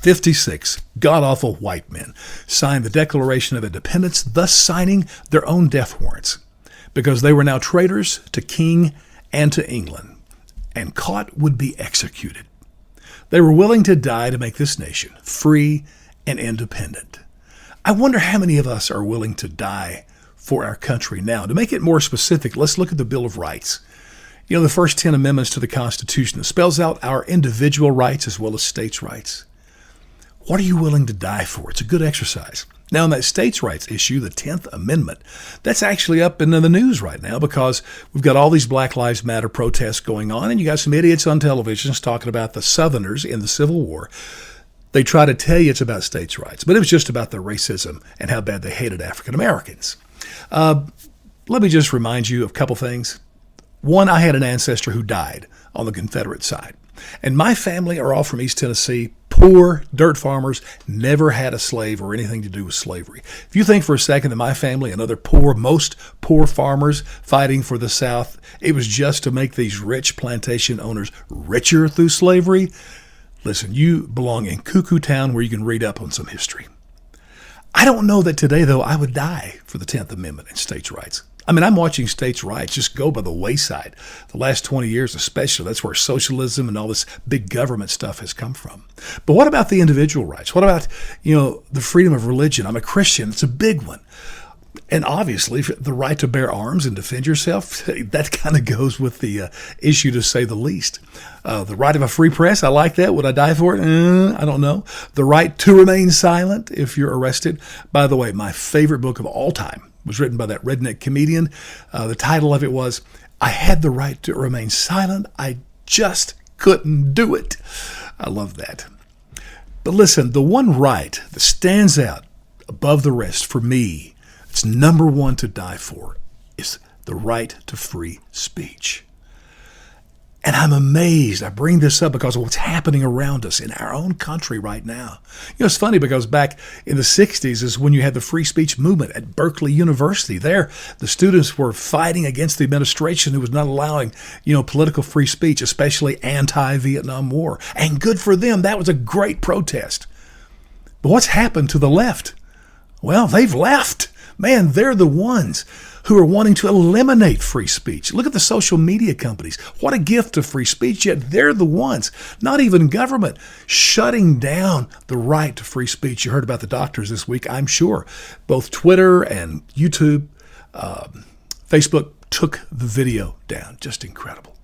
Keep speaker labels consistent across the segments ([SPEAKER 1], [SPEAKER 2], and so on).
[SPEAKER 1] 56 god-awful white men signed the Declaration of Independence, thus signing their own death warrants, because they were now traitors to King and to England, and caught would be executed. They were willing to die to make this nation free and independent. I wonder how many of us are willing to die for our country now. To make it more specific, let's look at the Bill of Rights. You know, the first 10 amendments to the Constitution that spells out our individual rights as well as states' rights. What are you willing to die for? It's a good exercise. Now, on that states' rights issue, the 10th Amendment, that's actually up in the news right now because we've got all these Black Lives Matter protests going on, and you got some idiots on television talking about the Southerners in the Civil War. They try to tell you it's about states' rights, but it was just about their racism and how bad they hated African Americans. Let me just remind you of a couple things. One, I had an ancestor who died on the Confederate side. And my family are all from East Tennessee, poor dirt farmers, never had a slave or anything to do with slavery. If you think for a second that my family and other most poor farmers fighting for the South, it was just to make these rich plantation owners richer through slavery, listen, you belong in Cuckoo Town where you can read up on some history. I don't know that today, though, I would die for the 10th Amendment and states' rights. I mean, I'm watching states' rights just go by the wayside. The last 20 years especially, that's where socialism and all this big government stuff has come from. But what about the individual rights? What about, the freedom of religion? I'm a Christian. It's a big one. And obviously, the right to bear arms and defend yourself, that kind of goes with the issue, to say the least. The right of a free press, I like that. Would I die for it? I don't know. The right to remain silent if you're arrested. By the way, my favorite book of all time was written by that redneck comedian. The title of it was, I Had the Right to Remain Silent. I just couldn't do it. I love that. But listen, the one right that stands out above the rest for me, it's number one to die for, is the right to free speech. And I'm amazed. I bring this up because of what's happening around us in our own country right now. It's funny because back in the 60s is when you had the free speech movement at Berkeley University. There, the students were fighting against the administration who was not allowing, political free speech, especially anti-Vietnam War. And good for them. That was a great protest. But what's happened to the left? Well, they've left. Man, they're the ones who are wanting to eliminate free speech. Look at the social media companies. What a gift of free speech, yet they're the ones, not even government, shutting down the right to free speech. You heard about the doctors this week, I'm sure. Both Twitter and YouTube, Facebook took the video down. Just incredible.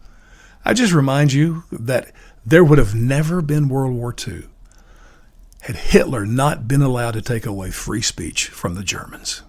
[SPEAKER 1] I just remind you that there would have never been World War II had Hitler not been allowed to take away free speech from the Germans.